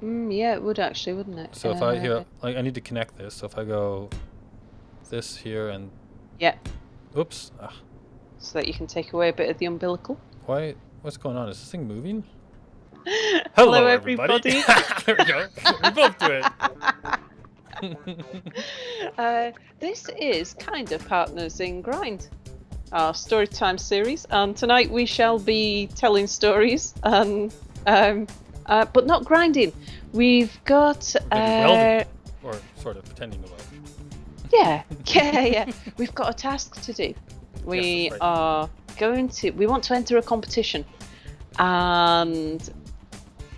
Yeah, it would actually, wouldn't it? So if I here, like, I need to connect this. So if I go this here and yeah, oops, so that you can take away a bit of the umbilical. why? What's going on? Is this thing moving? Hello, everybody. There we go. We both do it. This is kind of Partners in Grind, our storytime series, and tonight we shall be telling stories, and but not grinding. We've got welding, or sort of pretending to weld. Yeah. We've got a task to do. We are going to. We want to enter a competition, and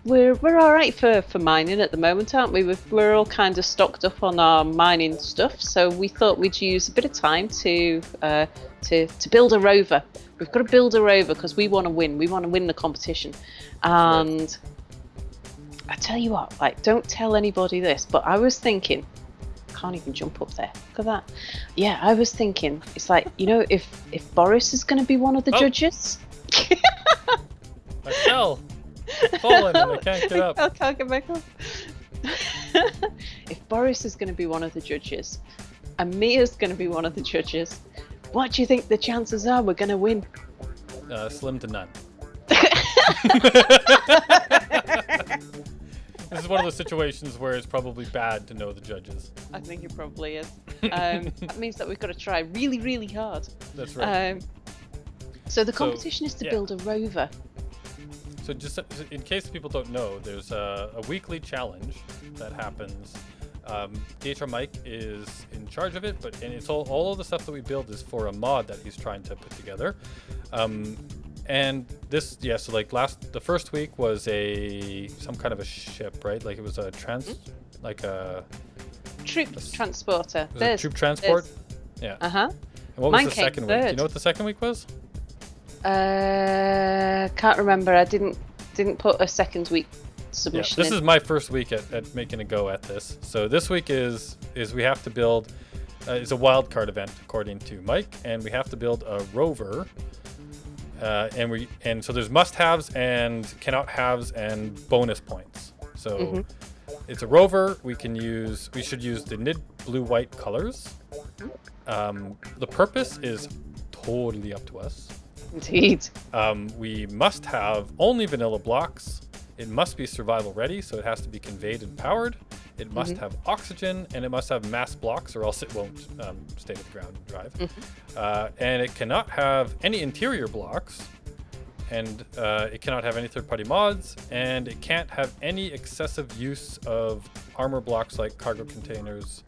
we're all right for mining at the moment, aren't we? We're all kind of stocked up on our mining stuff, so we thought we'd use a bit of time to build a rover. We've got to build a rover because we want to win. We want to win the competition, and I tell you what, like, don't tell anybody this, but I was thinking. Can't even jump up there. Look at that. Yeah, I was thinking, it's like, you know, if Boris is going to be one of the judges. I fell. Fallen and I can't get up. I can't get back up. If Boris is going to be one of the judges and Mia's going to be one of the judges, what do you think the chances are we're going to win? Slim to none. This is one of those situations where it's probably bad to know the judges. I think it probably is. That means that we've got to try really, really hard. That's right. So the competition is to build a rover. So just in case people don't know, there's a weekly challenge that happens. AnubizRa Mike is in charge of it, and it's all of the stuff that we build is for a mod that he's trying to put together. And this, so like the first week was some kind of a ship, right? Like it was a troop transporter. Was it a troop transport? Yeah. And what was the second week? Do you know what the second week was? Can't remember. I didn't put a second week submission. This is my first week at making a go at this. So this week is we have to build. It's a wild card event according to Mike, and we have to build a rover. And so there's must-haves and cannot-haves and bonus points. So it's a rover. We should use the NID blue-white colors. The purpose is totally up to us. Indeed. We must have only vanilla blocks. It must be survival ready, so it has to be conveyed and powered. It must have oxygen, and it must have mass blocks, or else it won't stay to the ground and drive. And it cannot have any interior blocks, and it cannot have any third-party mods, and it can't have any excessive use of armor blocks like cargo containers.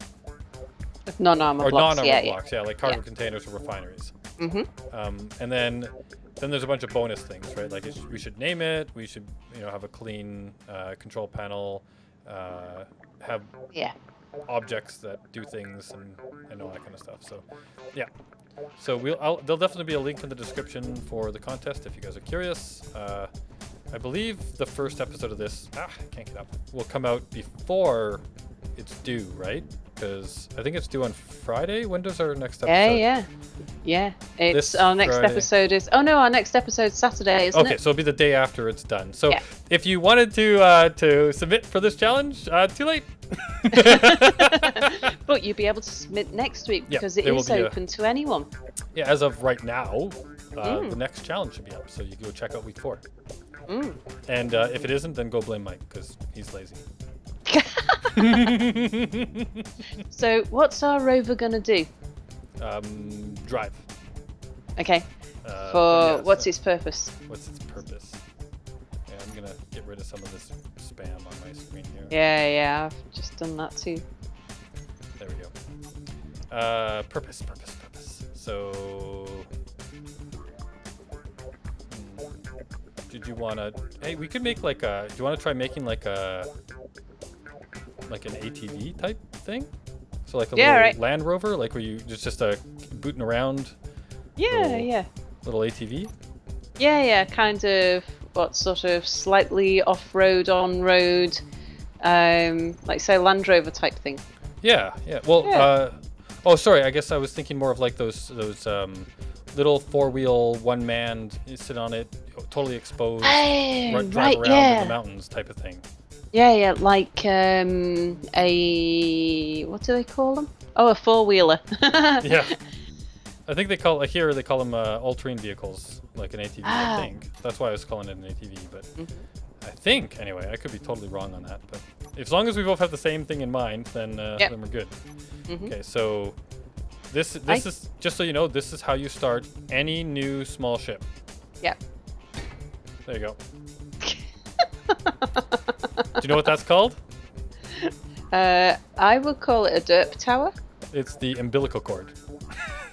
Non-armor blocks. Blocks, like cargo containers or refineries. And then there's a bunch of bonus things, right? Like we should name it. We should, have a clean control panel. Have objects that do things and all that kind of stuff. So, yeah. So there'll definitely be a link in the description for the contest if you guys are curious. I believe the first episode of this, I can't get up, will come out before it's due, right? Because I think it's due on Friday. When does our next episode? Yeah. Our next episode is. Oh no, our next episode is Saturday, isn't it? Okay, so it'll be the day after it's done. So if you wanted to submit for this challenge, too late. But you'll be able to submit next week because it is open to anyone. Yeah, as of right now, the next challenge should be up. So you can go check out week 4. And if it isn't, then go blame Mike because he's lazy. So what's our rover gonna do? Drive. Okay. What's its purpose? What's its purpose? Yeah, I'm gonna get rid of some of this spam on my screen here. Yeah, I've just done that too. There we go. Purpose. So did you wanna? Hey, we could make like a. Do you wanna try making like an ATV type thing? So like a little Land Rover, like where you just booting around. Little ATV. Kind of what sort of slightly off-road, on-road, like say Land Rover type thing. Yeah. Well, sorry. I guess I was thinking more of like those little 4-wheel, one-man, you sit on it, totally exposed, drive around in the mountains type of thing. Yeah, like what do they call them? Oh, a four-wheeler. Yeah. I think they call here they call them all-terrain vehicles, like an ATV. I think that's why I was calling it an ATV. But I think anyway, I could be totally wrong on that. But as long as we both have the same thing in mind, then then we're good. Okay, so this is just so you know, this is how you start any new small ship. Yeah. There you go. Do you know what that's called? I would call it a derp tower. It's the umbilical cord.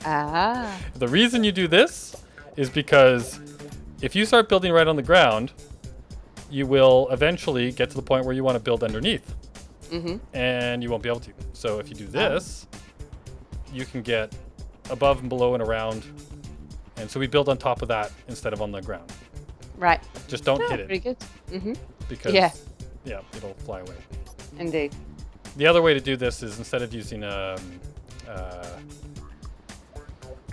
Ah. The reason you do this is because if you start building right on the ground, you will eventually get to the point where you want to build underneath. And you won't be able to. So if you do this, you can get above and below and around. And so we build on top of that instead of on the ground. Right. Just don't hit it. Pretty good. Because yeah, it'll fly away. Indeed. The other way to do this is instead of using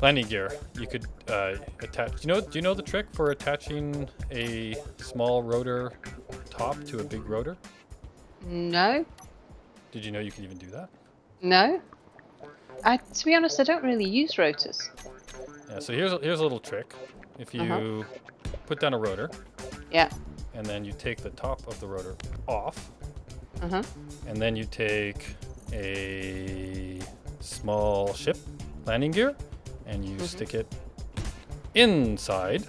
landing gear, you could attach. Do you know the trick for attaching a small rotor top to a big rotor? No. Did you know you could even do that? No. To be honest, I don't really use rotors. Yeah. So here's a little trick. If you put down a rotor. Yeah. And then you take the top of the rotor off. And then you take a small ship landing gear and you stick it inside.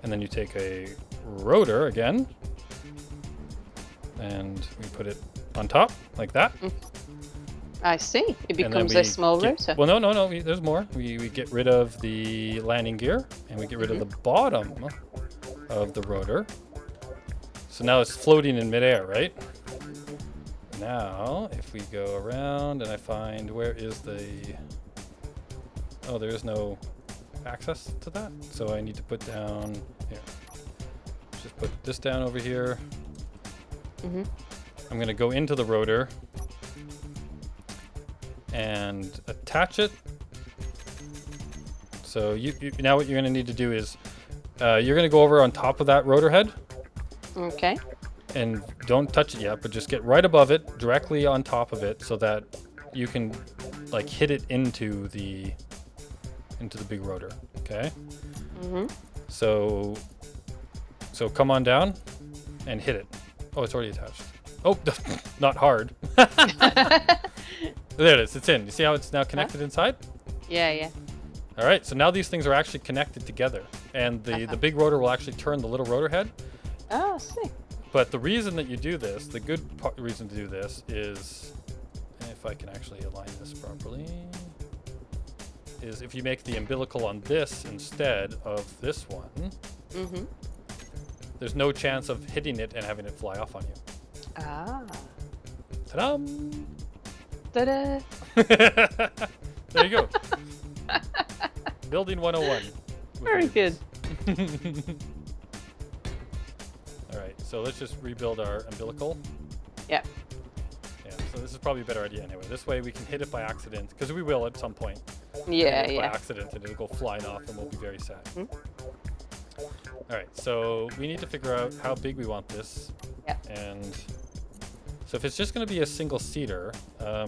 And then you take a rotor again and we put it on top like that. I see. It becomes a small rotor. Well, no. There's more. We get rid of the landing gear and we get rid of the bottom of the rotor. So now it's floating in midair, right? Now, if we go around and I find where is the... Oh, there is no access to that. So I need to put down here. Just put this down over here. I'm going to go into the rotor and attach it. So now what you're going to need to do is you're going to go over on top of that rotor head. Okay. And don't touch it yet, but just get right above it, directly on top of it, so that you can like hit it into the big rotor. Okay. So come on down and hit it. Oh, it's already attached. Oh, not hard. There it is. It's in. You see how it's now connected inside? Yeah. All right. So now these things are actually connected together, and the big rotor will actually turn the little rotor head. Oh, I see. But the reason that you do this, the good reason to do this is, if I can actually align this properly, is if you make the umbilical on this instead of this one, there's no chance of hitting it and having it fly off on you. Ah. Ta-dam! Ta-da! There you go. Building 101. Very good. All right, so let's just rebuild our umbilical. Yeah. Yeah, so this is probably a better idea anyway. This way we can hit it by accident, because we will at some point. Yeah. By accident, and it'll go flying off, and we'll be very sad. All right, so we need to figure out how big we want this. Yeah. And so if it's just going to be a single seater, I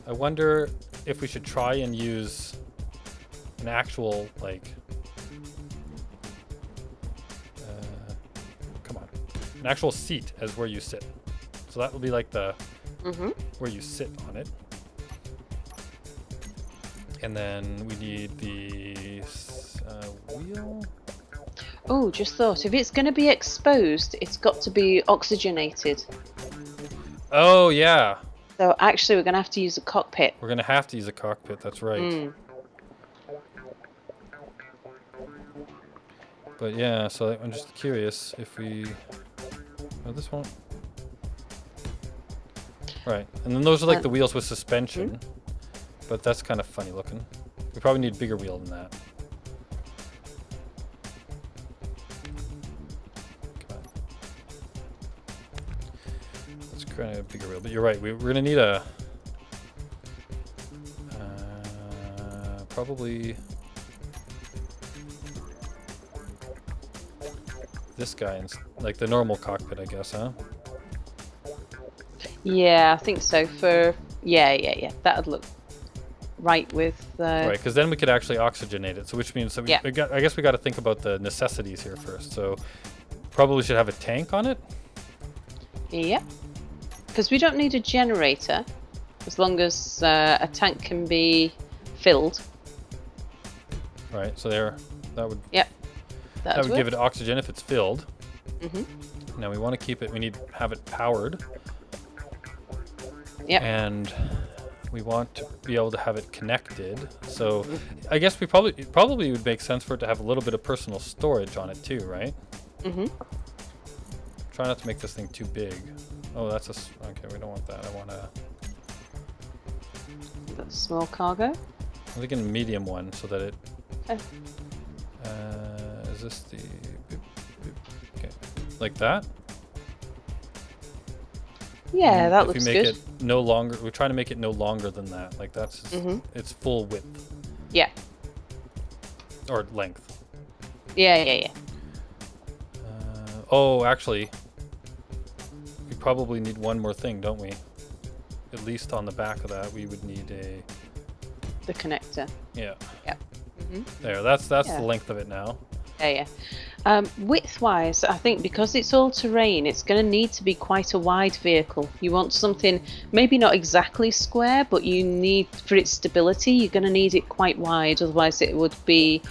wonder if we should try and use an actual an actual seat as where you sit. So that will be like the where you sit on it. And then we need the wheel. Oh, just thought, if it's going to be exposed, it's got to be oxygenated. Oh, yeah. So actually, we're going to have to use a cockpit. We're going to have to use a cockpit, that's right. But yeah, so I'm just curious if we... Oh, this won't... Right, and then those are like the wheels with suspension. But that's kind of funny looking. We probably need a bigger wheel than that. Come on. Let's create a bigger wheel. But you're right, we're going to need a... probably... this guy like the normal cockpit, I guess, huh? Yeah, I think so. Yeah. That'd look right with. Right, because then we could actually oxygenate it. So which means that I guess we got to think about the necessities here first. So probably should have a tank on it. Yeah, because we don't need a generator, as long as a tank can be filled. Right. So there, that would. Yep. That would give it oxygen if it's filled. Mm-hmm. Now we want to keep it. We need to have it powered. Yep. And we want to be able to have it connected. So I guess it probably would make sense for it to have a little bit of personal storage on it too, right? Mm-hmm. Try not to make this thing too big. Oh, that's okay. We don't want that. I want a small cargo. I'm thinking a medium one so that it. Okay. Is this the? Okay, like that. Yeah, that looks good. If we make good. it no longer, we're trying to make it no longer than that. Like that's its full width. Yeah. Or length. Yeah. Oh, actually, we probably need one more thing, don't we? At least on the back of that, we would need the connector. Yeah. Yep. There, that's the length of it now. Yeah. Width-wise, I think because it's all terrain, it's going to need to be quite a wide vehicle. You want something maybe not exactly square, but you need, for its stability, you're going to need it quite wide. Otherwise, it would be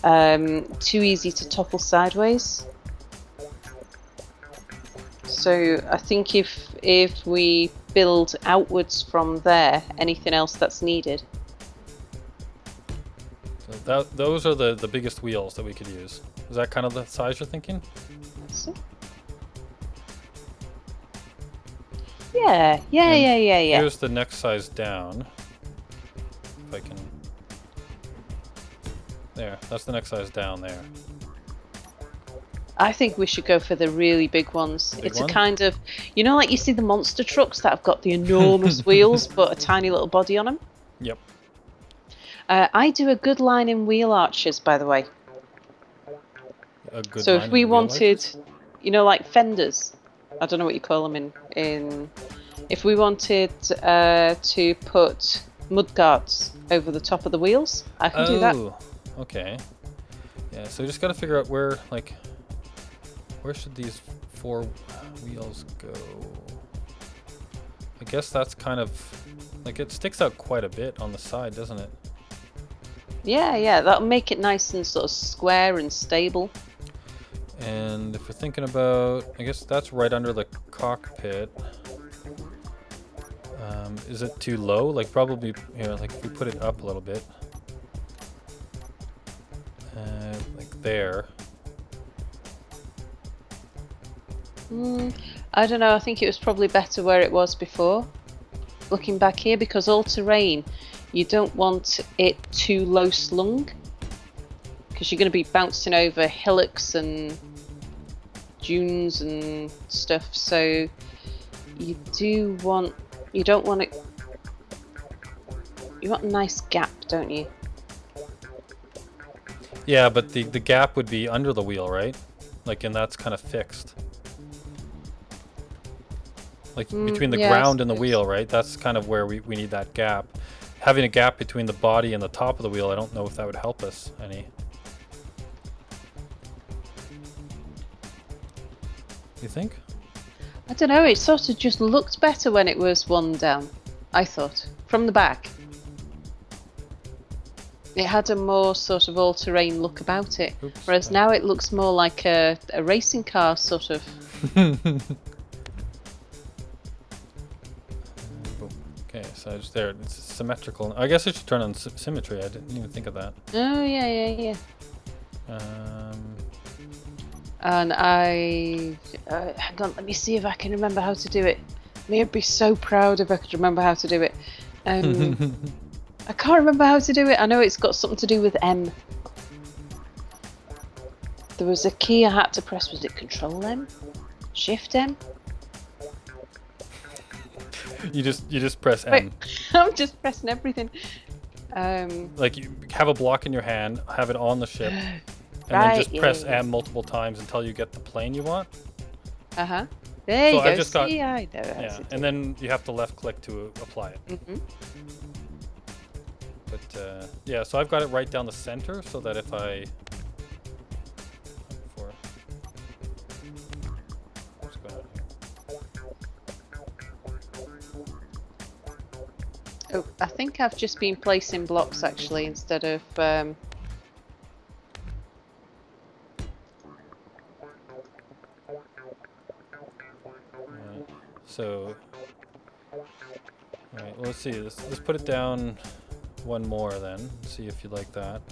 too easy to topple sideways. So I think if we build outwards from there, anything else that's needed. So those are the biggest wheels that we could use. Is that kind of the size you're thinking? Let's see. Yeah. Here's the next size down. If I can. There, that's the next size down there. I think we should go for the really big ones. It's a kind of, like you see the monster trucks that have got the enormous wheels but a tiny little body on them? Yep. I do a good line in wheel arches, by the way. So if we wanted, like fenders, I don't know what you call them in if we wanted to put mud guards over the top of the wheels, I can do that. Oh, okay. Yeah, so we just got to figure out where should these 4 wheels go? I guess that's kind of, like, it sticks out quite a bit on the side, doesn't it? Yeah, that'll make it nice and sort of square and stable. And if we're thinking about, I guess that's right under the cockpit. Is it too low? Like probably, like if we put it up a little bit. Like there. I don't know, I think it was probably better where it was before. Looking back here, because all terrain, you don't want it too low slung. Because you're going to be bouncing over hillocks and dunes and stuff, so you don't want it. You want a nice gap, don't you? Yeah, but the gap would be under the wheel, right? Like, and that's kind of fixed. Like between the ground and the wheel, right? That's kind of where we need that gap. Having a gap between the body and the top of the wheel, I don't know if that would help us any. You think? I don't know, it sort of just looked better when it was one down, I thought, from the back. It had a more sort of all-terrain look about it, whereas now it looks more like a racing car, sort of. Okay, so just there, it's symmetrical. I guess I should turn on symmetry. I didn't even think of that. Oh, yeah. And hang on, let me see if I can remember how to do it. I'd be so proud if I could remember how to do it. I can't remember how to do it. I know it's got something to do with M. There was a key I had to press. Was it Control M? Shift M? You just press M. Wait, I'm just pressing everything. Like you have a block in your hand, have it on the ship, and then just press M multiple times until you get the plane you want. Uh-huh. There you go. I just got, See, I know how yeah, to do and then you have to left click to apply it. Mm-hmm. But yeah, so I've got it right down the center so that if I what's going on here? Oh, I think I've just been placing blocks actually instead of So, alright, well, let's see. Let's put it down one more then. See if you like that.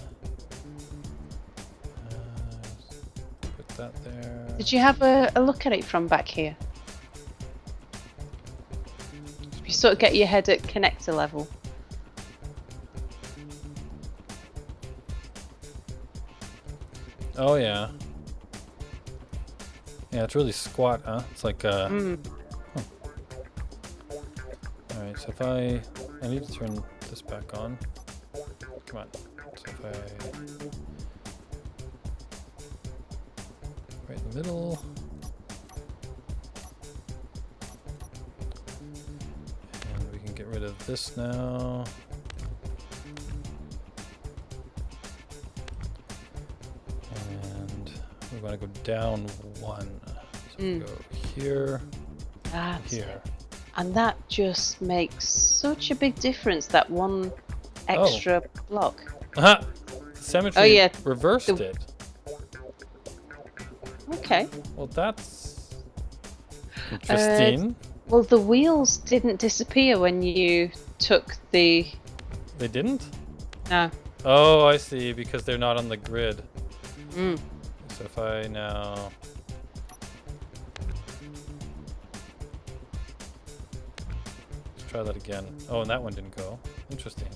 Put that there. Did you have a look at it from back here? You sort of get your head at connector level. Oh yeah. Yeah, it's really squat, huh? It's like Huh. Alright, so if I need to turn this back on. Come on. So if I right in the middle. And we can get rid of this now. And we're going to go down one. So we go here, here. And that just makes such a big difference, that one extra block. Uh-huh. Symmetry reversed it. Okay. Well, that's interesting. Well, the wheels didn't disappear when you took the... They didn't? No. Oh, I see, because they're not on the grid. Mm. So if I now... Let's try that again. Oh, and that one didn't go. Interesting.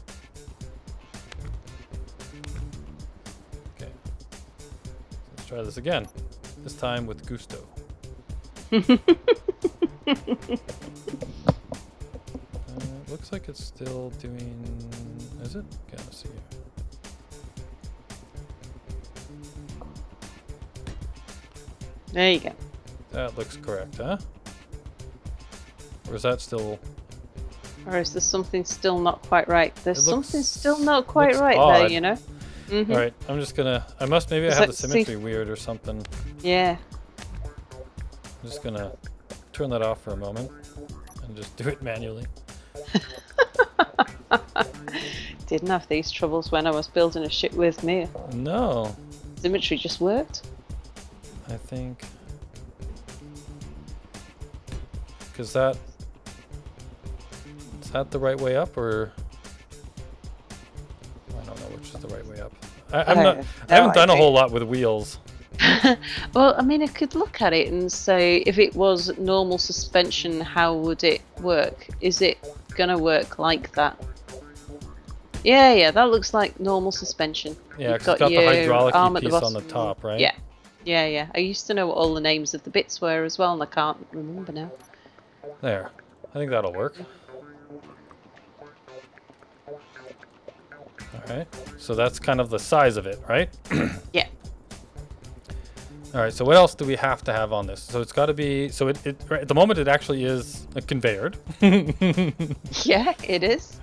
Okay. Let's try this again. This time with gusto. Looks like it's still doing... Is it? Okay, let's see here. There you go. That looks correct, huh? Or is that still... Or is there something still not quite right? There's something still not quite looks right odd. there, you know? Mm-hmm. Alright, I'm just gonna... Maybe I have the symmetry weird or something. Yeah. I'm just gonna turn that off for a moment and just do it manually. Didn't have these troubles when I was building a ship with Mia. No. Symmetry just worked. I think... Because that... Is that the right way up, or... I don't know which is the right way up. I haven't done a whole lot with wheels. Well, I mean, I could look at it and say, if it was normal suspension, how would it work? Is it gonna work like that? Yeah, that looks like normal suspension. Yeah, because it's got the hydraulic piece on the top, right? Yeah. I used to know what all the names of the bits were as well, and I can't remember now. There. I think that'll work. Alright, so that's kind of the size of it, right? Yeah. Alright, so what else do we have to have on this? So it's got to be... So it at the moment it actually is a conveyor. Yeah, it is.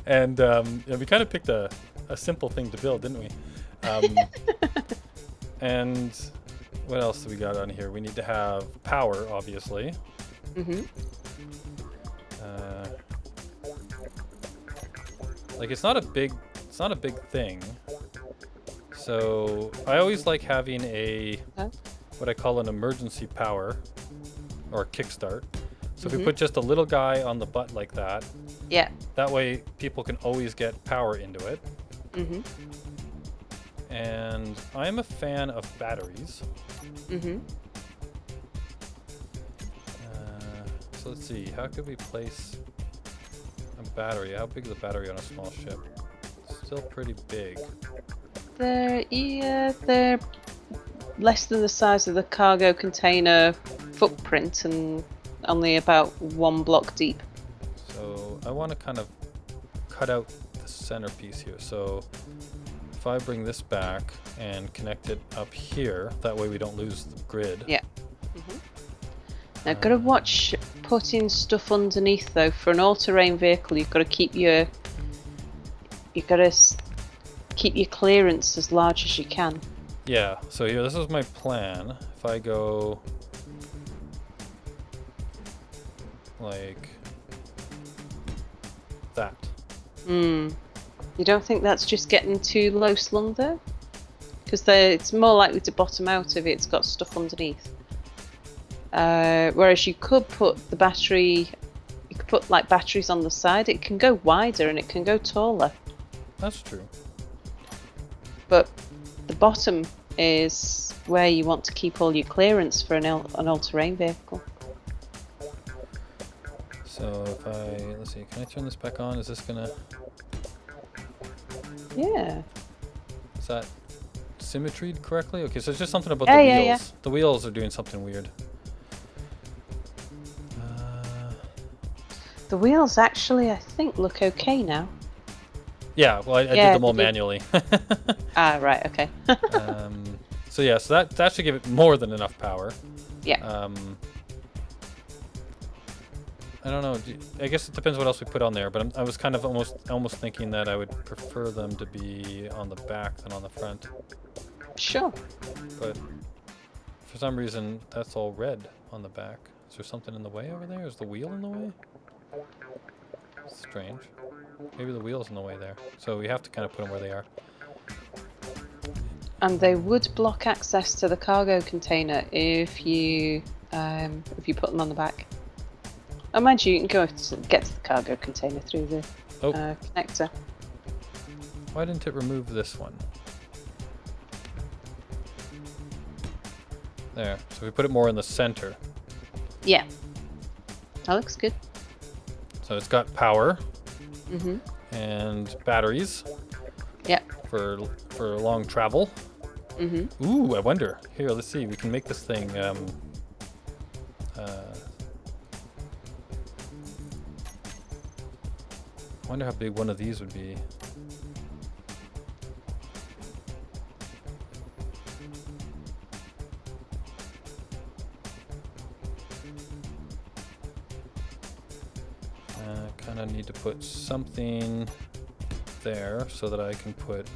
And yeah, we kind of picked a simple thing to build, didn't we? And what else do we got on here? We need to have power, obviously. Mm-hmm. Like it's not a big thing. So I always like having what I call an emergency power or a kickstart. So if we put just a little guy on the butt like that, yeah, that way people can always get power into it. Mm-hmm. And I'm a fan of batteries. Mm-hmm. So let's see, how could we place a battery? How big is a battery on a small ship? Still pretty big. They're less than the size of the cargo container footprint and only about 1 block deep. So I want to kind of cut out the centerpiece here. So if if I bring this back and connect it up here, that way we don't lose the grid. Yeah. Now, gotta watch putting stuff underneath though. For an all-terrain vehicle, you've got to keep your clearance as large as you can. Yeah. So here, this is my plan. If I go like that. You don't think that's just getting too low slung though? Because it's more likely to bottom out if it's got stuff underneath. Whereas you could put the battery, you could put like batteries on the side. It can go wider and it can go taller. That's true. But the bottom is where you want to keep all your clearance for an all-terrain vehicle. So if let's see, can I turn this back on? Is this gonna? Yeah. Is that symmetried correctly? Okay, so it's just something about the wheels. Yeah. The wheels are doing something weird. The wheels actually, I think, look okay now. Yeah, well, I did them all manually. Ah, right, okay. So yeah, so that should give it more than enough power. Yeah. I don't know. I guess it depends what else we put on there, but I was kind of almost thinking that I would prefer them to be on the back than on the front. Sure. But for some reason, that's all red on the back. Is there something in the way over there? Is the wheel in the way? Strange. Maybe the wheel's in the way there. So we have to kind of put them where they are. And they would block access to the cargo container if you put them on the back. Oh, mind you, you can go to get to the cargo container through the connector. Why didn't it remove this one? There. So we put it more in the center. Yeah. That looks good. So it's got power. And batteries. Yeah. For long travel. Ooh, I wonder. Here, let's see. We can make this thing. I wonder how big one of these would be. Kind of need to put something there so that I can put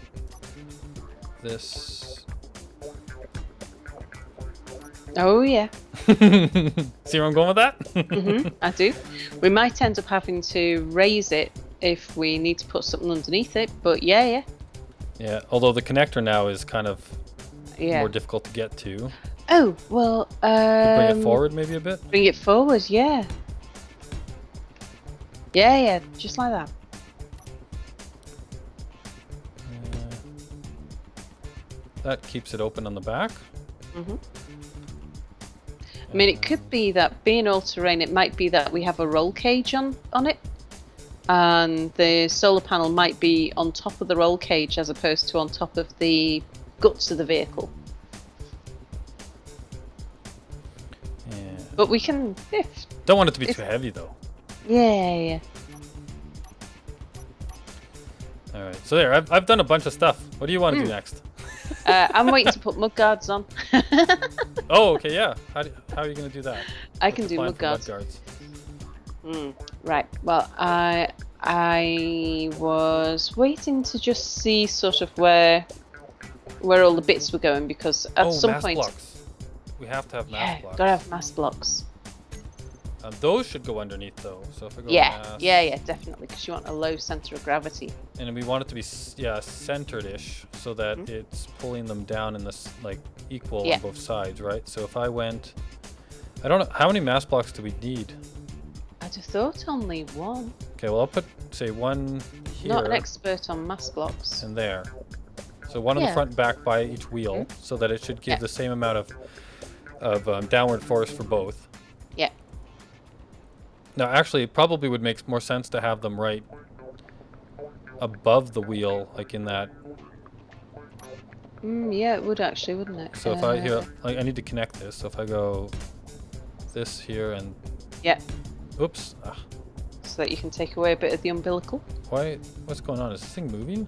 this. Oh yeah. See where I'm going with that? I do. We might end up having to raise it if we need to put something underneath it, but yeah. Yeah, although the connector now is kind of more difficult to get to. Oh, well, bring it forward maybe a bit? Bring it forward, yeah. Yeah, just like that. That keeps it open on the back. I mean, it could be that being all-terrain, it might be that we have a roll cage on it, and the solar panel might be on top of the roll cage as opposed to on top of the guts of the vehicle. Yeah. But we can... Don't want it to be too heavy, though. Yeah. All right, so there, I've done a bunch of stuff. What do you want to do next? I'm waiting to put mud guards on. Oh, okay, yeah. How are you going to do that? I can do mud guards. Right. Well, I was waiting to just see sort of where all the bits were going, because at some mass point blocks. We have to have mass blocks. Gotta have mass blocks. Those should go underneath though. So if I go mass, yeah, definitely, because you want a low center of gravity. And we want it to be centered-ish, so that it's pulling them down in this like equal on both sides, right? So if I went, I don't know how many mass blocks do we need. I'd have thought only one. Okay, well I'll put say one here. Not an expert on mass blocks. And there. So one on the front and back by each wheel, so that it should give the same amount of downward force for both. Yeah. Now, actually, it probably would make more sense to have them right above the wheel, like in that. Yeah, it would actually, wouldn't it? So if I here, like, I need to connect this. So if I go this here and. Yeah. Oops. So that you can take away a bit of the umbilical. Why? What's going on? Is this thing moving?